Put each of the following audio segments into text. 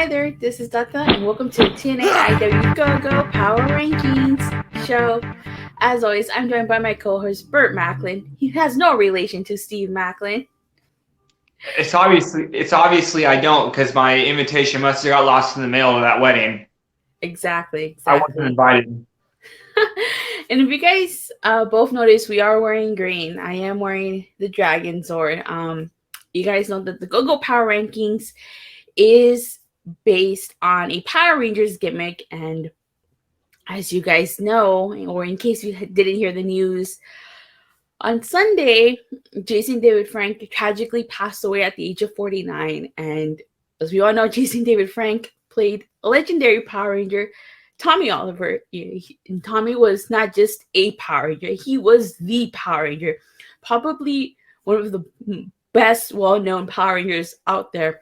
there, this is Datila, and welcome to the TNAIW Power Rankings show. As always, I'm joined by my co-host Burt Maclin. He has no relation to Steve Maclin. It's obviously I don't, because my invitation must have got lost in the mail to that wedding. Exactly. I wasn't invited. And if you guys both notice, we are wearing green. I am wearing the Dragon Sword. You guys know that the Power Rankings is based on a Power Rangers gimmick, and as you guys know, or in case you didn't hear the news, on Sunday, Jason David Frank tragically passed away at the age of 49. And as we all know, Jason David Frank played a legendary Power Ranger, Tommy Oliver. And Tommy was not just a Power Ranger, he was the Power Ranger. Probably one of the best well-known Power Rangers out there.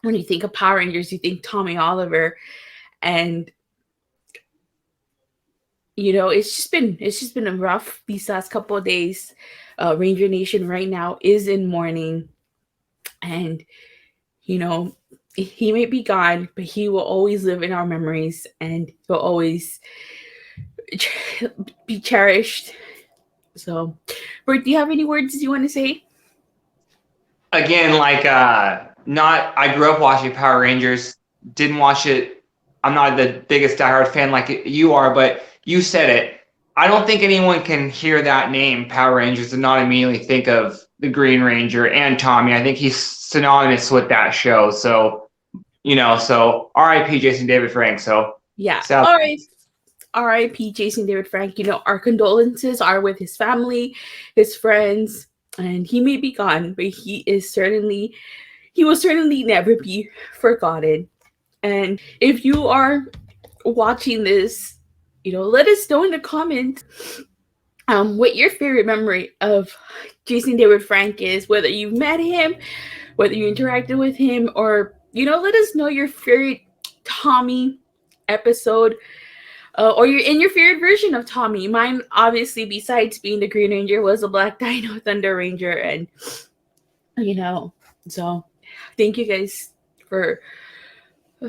When you think of Power Rangers, you think Tommy Oliver. And it's just been a rough these last couple of days. Ranger Nation right now is in mourning, and he may be gone, but he will always live in our memories, and he'll always be cherished. So, Bert, do you have any words you want to say? Again, I grew up watching Power Rangers. Didn't watch it. I'm not the biggest diehard fan like you are, but you said it. I don't think anyone can hear that name, Power Rangers, and not immediately think of the Green Ranger and Tommy. I think he's synonymous with that show. So, R.I.P. Jason David Frank. So, yeah. All right. R.I.P. Jason David Frank. Our condolences are with his family, his friends, and he may be gone, but he will certainly never be forgotten. And if you are watching this, let us know in the comments what your favorite memory of Jason David Frank is, whether you met him, whether you interacted with him, or, let us know your favorite Tommy episode, or your favorite version of Tommy. Mine, obviously, besides being the Green Ranger, was a Black Dino Thunder Ranger. And, so thank you guys for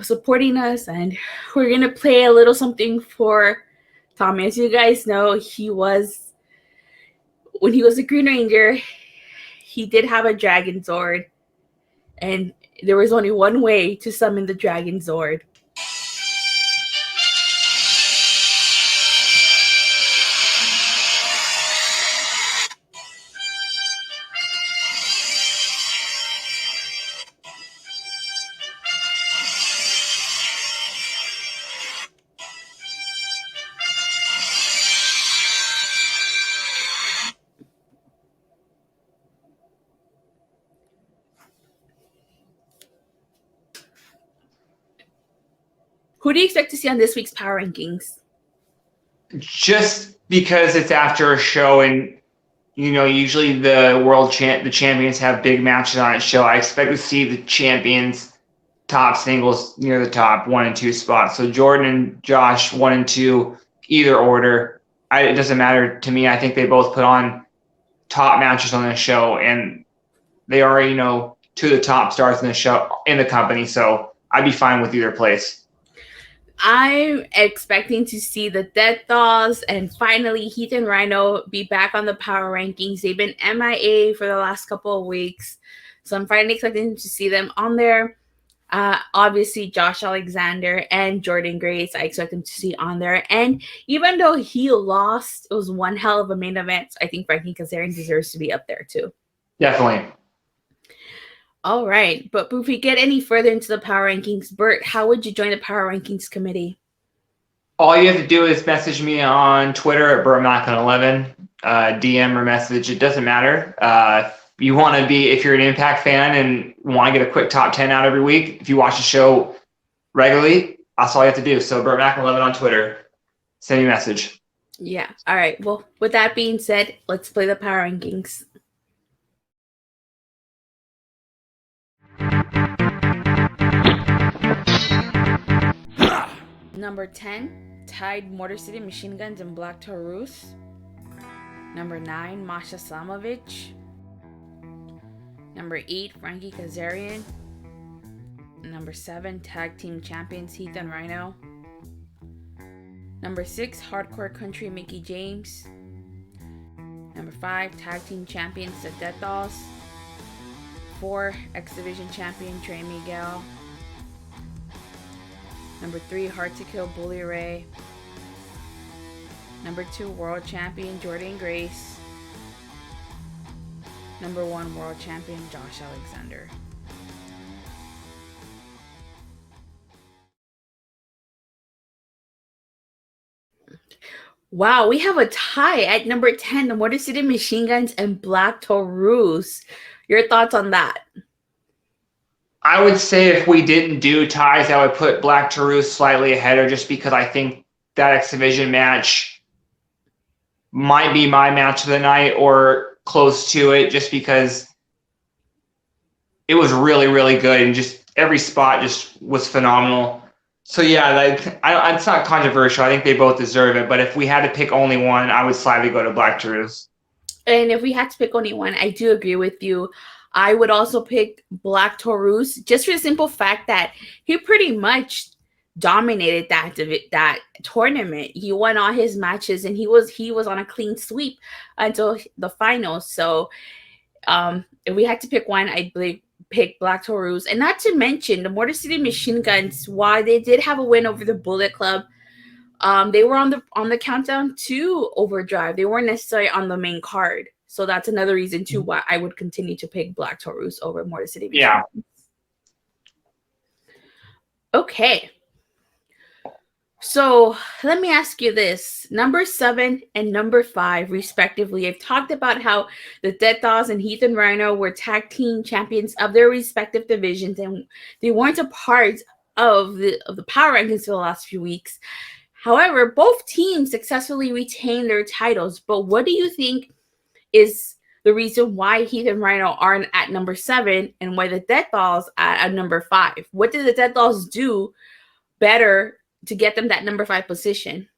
supporting us, and we're gonna play a little something for Tommy. As you guys know, when he was a Green Ranger, he did have a Dragon Sword, and there was only one way to summon the Dragon Sword. Who do you expect to see on this week's Power Rankings? Just because it's after a show, and usually the champions have big matches on a show, I expect to see the champions top singles near the top 1 and 2 spots. So Jordan and Josh 1 and 2, either order. It doesn't matter to me. I think they both put on top matches on the show, and they are two of the top stars in the show in the company. So I'd be fine with either place. I'm expecting to see the Death Dolls and finally Heath and Rhino be back on the Power Rankings. They've been MIA for the last couple of weeks, so I'm finally expecting to see them on there. Obviously, Josh Alexander and Jordan Grace, I expect them to see on there. And even though he lost, it was one hell of a main event. I think Frankie Kazarian deserves to be up there too. Definitely. All right, but if we get any further into the Power Rankings, Bert, how would you join the Power Rankings committee? All you have to do is message me on Twitter at Burt Maclin 11, DM or message. It doesn't matter. If you're an Impact fan and want to get a quick top 10 out every week, if you watch the show regularly, that's all you have to do. So Burt Maclin 11 on Twitter. Send me a message. Yeah. All right. Well, with that being said, let's play the Power Rankings. Number 10, Tide Motor City Machine Guns and Black Taurus. Number 9, Masha Slamovich. Number 8, Frankie Kazarian. Number 7, Tag Team Champions Heath and Rhino. Number 6, Hardcore Country Mickey James. Number 5, Tag Team Champions The Death Dolls. 4, X Division Champion Trey Miguel. Number 3, Hard to Kill Bully Ray. Number 2, World Champion Jordan Grace. Number 1, World Champion Josh Alexander. Wow, we have a tie at number 10, the Motor City Machine Guns and Black Taurus. Your thoughts on that? I would say if we didn't do ties, I would put Black Taurus slightly ahead, or just because I think that X Division match might be my match of the night or close to it, just because it was really, really good and just every spot just was phenomenal. So yeah, it's not controversial. I think they both deserve it. But if we had to pick only one, I would slightly go to Black Taurus. And if we had to pick only one, I do agree with you. I would also pick Black Taurus, just for the simple fact that he pretty much dominated that tournament. He won all his matches, and he was on a clean sweep until the finals. So if we had to pick one, I'd pick Black Taurus. And not to mention the Motor City Machine Guns, while they did have a win over the Bullet Club, they were on the countdown to Overdrive. They weren't necessarily on the main card. So that's another reason too why I would continue to pick Black Taurus over Motor City Machine Guns. Okay. So let me ask you this. Number 7 and number 5, respectively, I've talked about how the Death Dolls and Heath and Rhino were tag team champions of their respective divisions, and they weren't a part of the power rankings for the last few weeks. However, both teams successfully retained their titles. But what do you think is the reason why Heath and Rhino aren't at number 7 and why the Death Dolls are at number 5? What did the Death Dolls do better to get them that number 5 position?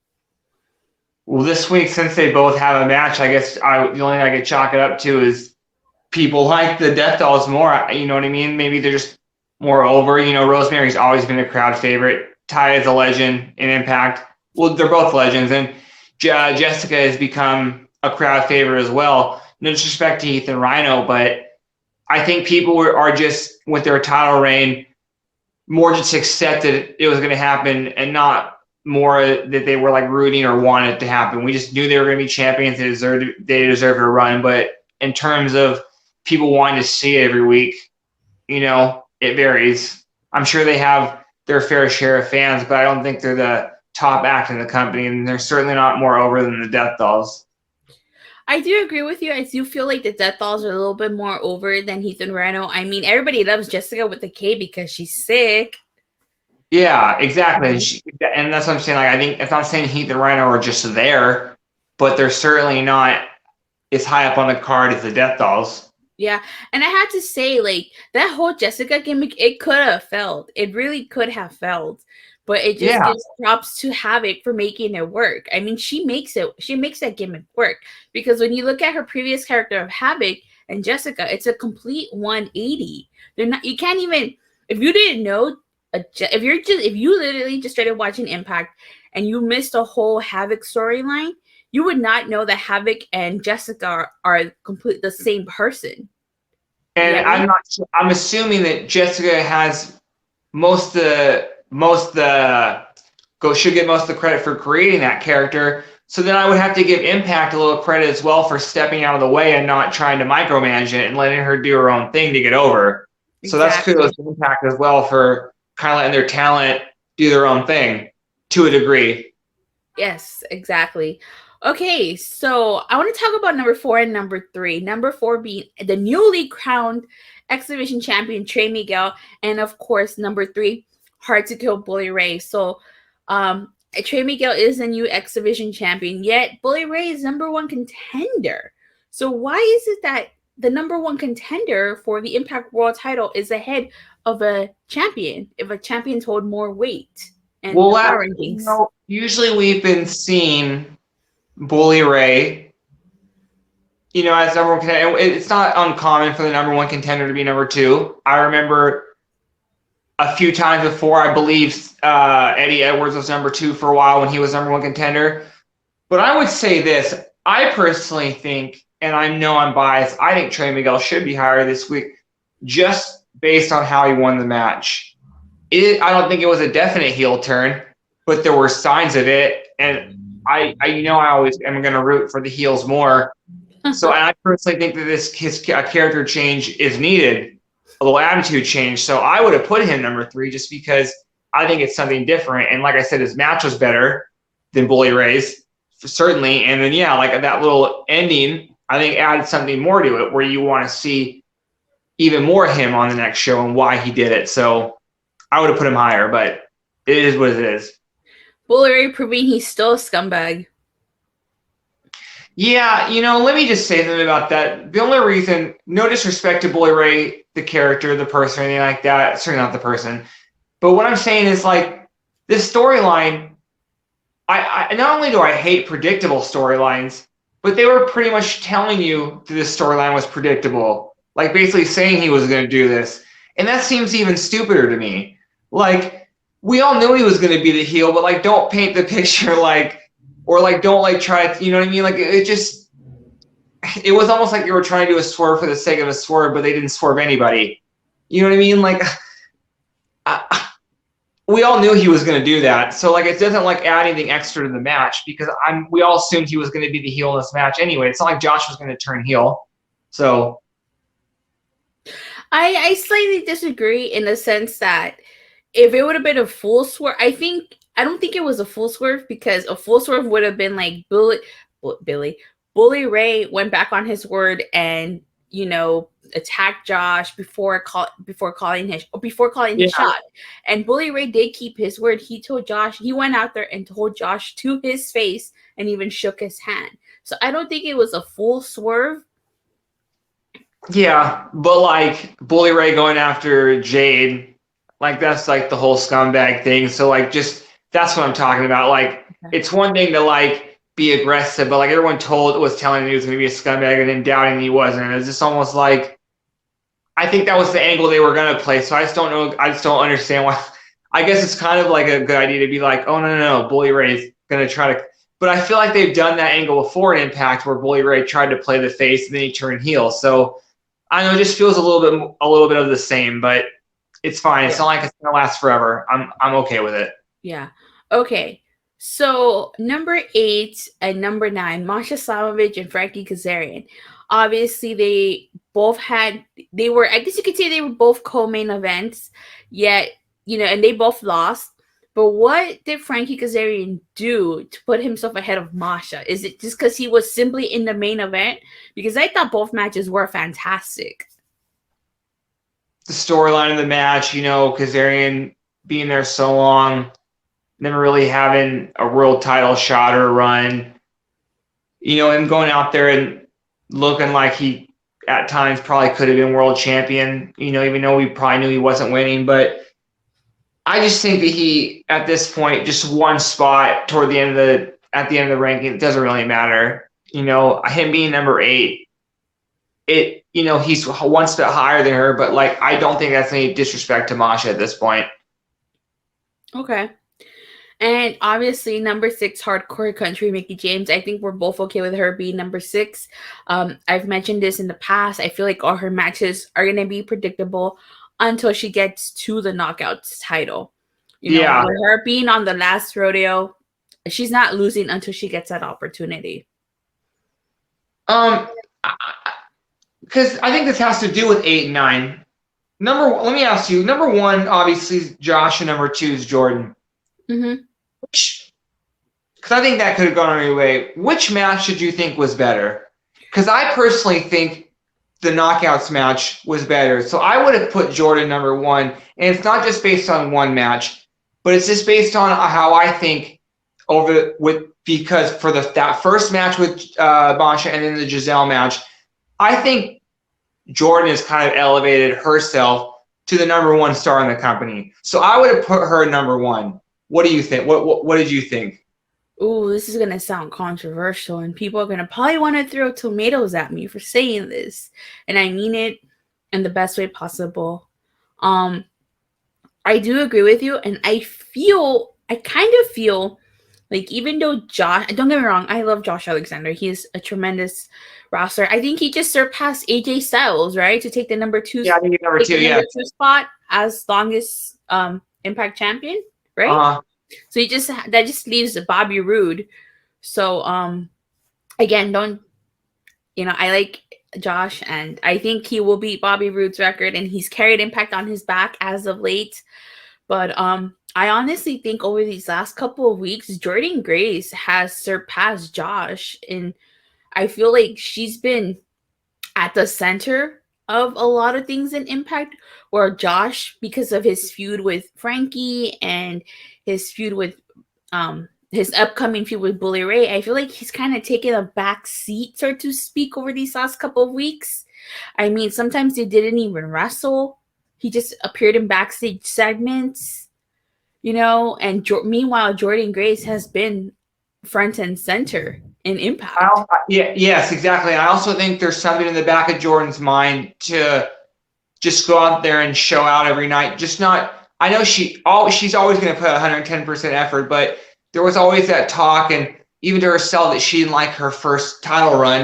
Well, this week, since they both have a match, I guess the only thing I could chalk it up to is people like the Death Dolls more. You know what I mean? Maybe they're just more over. You know, Rosemary's always been a crowd favorite. Ty is a legend in Impact. Well, they're both legends. And Jessica has become a crowd favorite as well. No disrespect to Heath and Rhino, but I think people are just, with their title reign, more just accepted it was going to happen and not more that they were like rooting or wanted it to happen. We just knew they were going to be champions. They deserved a run. But in terms of people wanting to see it every week, you know, it varies. I'm sure they have their fair share of fans, but I don't think they're the top act in the company, and they're certainly not more over than the Death Dolls. I do agree with you. I do feel like the Death Dolls are a little bit more over than Heath and Rhino. I mean, everybody loves Jessica with the K because she's sick. Yeah, exactly. And that's what I'm saying. Like, I think, if I'm saying Heath and Rhino are just there, but they're certainly not as high up on the card as the Death Dolls. Yeah, and I had to say, like, that whole Jessica gimmick, it could have failed. It really could have failed. But it just gives props to Havoc for making it work. I mean, she makes that gimmick work. Because when you look at her previous character of Havoc and Jessica, it's a complete 180. You can't even, if you didn't know, if you literally just started watching Impact and you missed a whole Havoc storyline, you would not know that Havoc and Jessica are complete the same person. And yeah. I'm assuming that Jessica has should get most of the credit for creating that character. So then I would have to give Impact a little credit as well for stepping out of the way and not trying to micromanage it and letting her do her own thing to get over. Exactly. So that's kudos to Impact as well for kind of letting their talent do their own thing to a degree. Yes, exactly. Okay, so I want to talk about number 4 and number 3. Number 4 being the newly crowned X Division champion Trey Miguel, and of course number 3, Hard to Kill Bully Ray. So Trey Miguel is the new X Division champion, yet Bully Ray is number 1 contender. So why is it that the number 1 contender for the Impact World title is ahead of a champion if a champion's hold more weight? And power rankings? Usually we've been seeing Bully Ray, as number 1 contender. It's not uncommon for the number 1 contender to be number 2. I remember a few times before. I believe Eddie Edwards was number 2 for a while when he was number 1 contender. But I would say this. I personally think, and I know I'm biased, I think Trey Miguel should be higher this week just based on how he won the match. I don't think it was a definite heel turn, but there were signs of it. And I always am going to root for the heels more. So I personally think that his character change is needed, a little attitude change. So I would have put him number 3 just because I think it's something different. And like I said, his match was better than Bully Ray's, certainly. And then, like that little ending, I think added something more to it where you want to see even more of him on the next show and why he did it. So I would have put him higher, but it is what it is. Bully Ray proving he's still a scumbag. Yeah, let me just say something about that. The only reason, no disrespect to Bully Ray, the character, the person, anything like that, certainly not the person. But what I'm saying is, like, this storyline, I not only do I hate predictable storylines, but they were pretty much telling you that this storyline was predictable. Like, basically saying he was going to do this. And that seems even stupider to me. Like, we all knew he was going to be the heel, but, like, don't paint the picture like, or, like, don't, like, try to, you know what I mean? Like, it was almost like they were trying to do a swerve for the sake of a swerve, but they didn't swerve anybody. You know what I mean? Like, we all knew he was going to do that. So, like, it doesn't, like, add anything extra to the match because we all assumed he was going to be the heel in this match anyway. It's not like Josh was going to turn heel. So I slightly disagree in the sense that if it would have been a full swerve, I don't think it was a full swerve because a full swerve would have been like Bully Ray went back on his word and attacked Josh before calling his shot. And Bully Ray did keep his word. He told Josh, he went out there and told Josh to his face and even shook his hand. So I don't think it was a full swerve. Yeah, but like Bully Ray going after Jade, like that's like the whole scumbag thing. So like just that's what I'm talking about. Like it's one thing to like be aggressive, but like everyone was telling him he was gonna be a scumbag and then doubting he wasn't. It's just almost like I think that was the angle they were gonna play. So I just don't know. I just don't understand why. I guess it's kind of like a good idea to be like, oh no, Bully Ray's gonna try to. But I feel like they've done that angle before in Impact, where Bully Ray tried to play the face and then he turned heel. So I know it just feels a little bit of the same, but it's fine. It's not like it's gonna last forever. I'm okay with it. Yeah. Okay. So number 8 and number 9, Masha Slamovich and Frankie Kazarian. Obviously, they were, I guess you could say they were both co-main events, yet, and they both lost. But what did Frankie Kazarian do to put himself ahead of Masha? Is it just because he was simply in the main event? Because I thought both matches were fantastic. The storyline of the match, Kazarian being there so long, never really having a world title shot or run, him going out there and looking like he at times probably could have been world champion, even though we probably knew he wasn't winning. But I just think that he, at this point, just one spot at the end of the ranking, it doesn't really matter. Him being number 8, he's one step higher than her, but like I don't think that's any disrespect to Masha at this point. Okay. And obviously, number 6, Hardcore Country, Mickie James. I think we're both okay with her being number 6. I've mentioned this in the past. I feel like all her matches are going to be predictable until she gets to the Knockouts title. With her being on the last rodeo, she's not losing until she gets that opportunity. Because I think this has to do with 8 and 9. Let me ask you. Number 1, obviously, is Josh, and number 2 is Jordan. Mm-hmm. Because I think that could have gone either way. Which match did you think was better? Because I personally think the Knockouts match was better. So I would have put Jordan number 1. And it's not just based on one match, but it's just based on how I think because for that first match with Masha and then the Giselle match, I think Jordan has kind of elevated herself to the number 1 star in the company. So I would have put her number 1. What do you think? What did you think? Ooh, this is going to sound controversial, and people are going to probably want to throw tomatoes at me for saying this. And I mean it in the best way possible. I do agree with you, and I kind of feel like even though Josh, don't get me wrong, I love Josh Alexander. He's a tremendous wrestler. I think he just surpassed AJ Styles, right, to take the number two, Yeah, I think number take two. the Yeah. number two spot as longest Impact champion, right? So he just that just leaves Bobby Roode. So again, don't I like Josh, and I think he will beat Bobby Roode's record, and he's carried Impact on his back as of late. But I honestly think over these last couple of weeks, Jordan Grace has surpassed Josh, and I feel like she's been at the center of a lot of things in Impact, where Josh, because of his feud with Frankie and his feud with his upcoming feud with Bully Ray, I feel like he's kind of taken a back seat, so to speak, over these last couple of weeks. I mean, sometimes they didn't even wrestle. He just appeared in backstage segments, and meanwhile, Jordan Grace has been front and center in Impact. Yes, exactly. I also think there's something in the back of Jordan's mind to just go out there and show out every night. Just not. I know she's always going to put 110% effort, but there was always that talk, and even to herself, that she didn't like her first title run.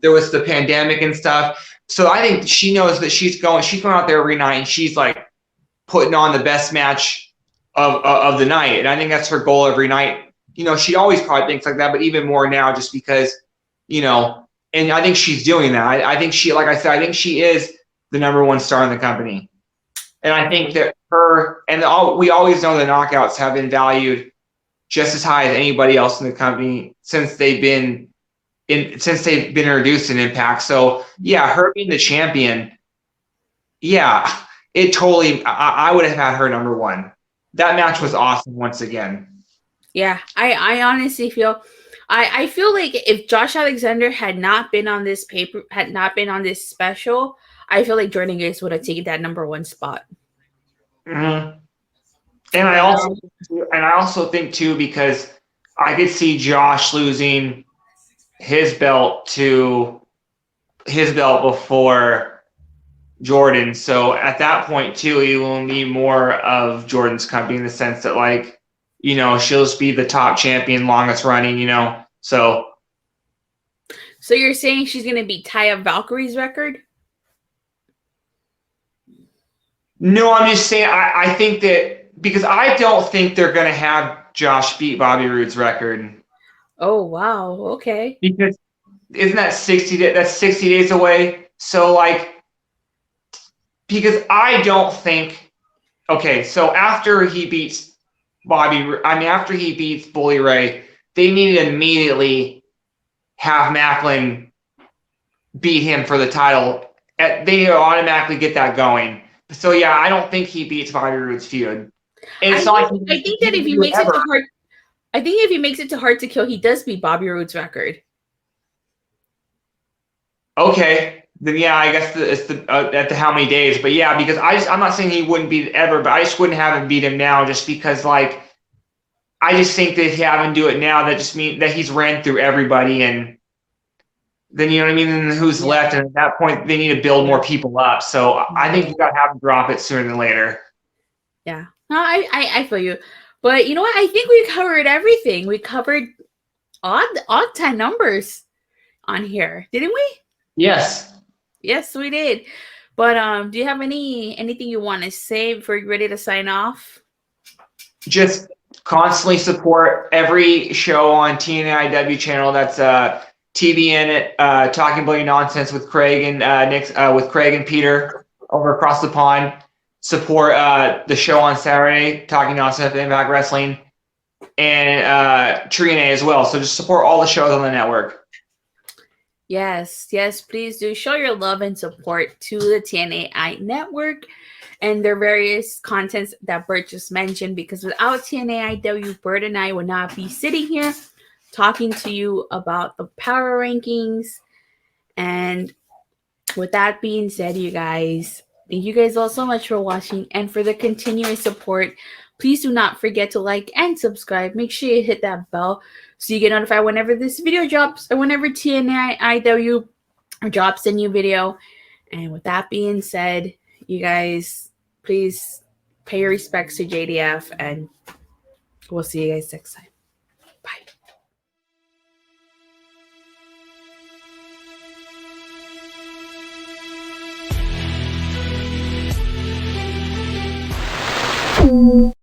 There was the pandemic and stuff. So I think she knows that she's going out there every night, and she's like putting on the best match of the night. And I think that's her goal every night. She always probably thinks like that, but even more now, just because, and I think she's doing that. I think she, like I said, I think she is the number one star in the company. And I think that her, and we always know the knockouts have been valued just as high as anybody else in the company since they've been introduced in Impact. So yeah, her being the champion, yeah, it totally, I would have had her number one. That match was awesome once again. Yeah, I honestly feel, I feel like if Josh Alexander had not been on this special, I feel like Jordan Grace would have taken that number one spot. Mm-hmm. And I also think too, because I could see Josh losing his belt before Jordan. So at that point too, he will need more of Jordan's company, in the sense that, like, she'll just be the top champion, longest running, So you're saying she's going to be Taya Valkyrie's record? No, I'm just saying, I think that, because I don't think they're going to have Josh beat Bobby Roode's record. Oh, wow. Okay. Because isn't that 60 days? That's 60 days away. So, like, because I don't think, okay, so after he beats after he beats Bully Ray, they need to immediately have Maclin beat him for the title. They automatically get that going. So yeah, I don't think he beats Bobby Roode's feud. And it's I think that if he makes it to hard, I think if he makes it to Hard to Kill, he does beat Bobby Roode's record. Okay, then yeah, I guess it's at the how many days, but yeah, because I'm not saying he wouldn't beat it ever, but I just wouldn't have him beat him now, just because, like, I just think that if you have him do it now, that just means that he's ran through everybody, and then, you know what I mean, and who's left, and at that point they need to build more people up. So I think you got to have him drop it sooner than later. Yeah, no, I feel you, but you know what? I think we covered everything. We covered odd 10 numbers on here, didn't we? Yes. Yes, we did. But do you have anything you want to say before you're ready to sign off? Just constantly support every show on TNAIW channel. That's TBN Talking Bloody Nonsense with Craig and Nick, with Craig and Peter over across the pond. Support the show on Saturday, Talking Nonsense with Impact Wrestling, and TNA as well. So just support all the shows on the network. Yes, please do show your love and support to the TNAI network and their various contents that Burt just mentioned, because without TNAIW, Burt and I would not be sitting here talking to you about the power rankings. And with that being said, you guys, thank you guys all so much for watching and for the continuous support. Please do not forget to like and subscribe. Make sure you hit that bell so you get notified whenever this video drops or whenever TNAIW drops a new video. And with that being said, you guys, please Pay your respects to JDF, and we'll see you guys next time. Bye.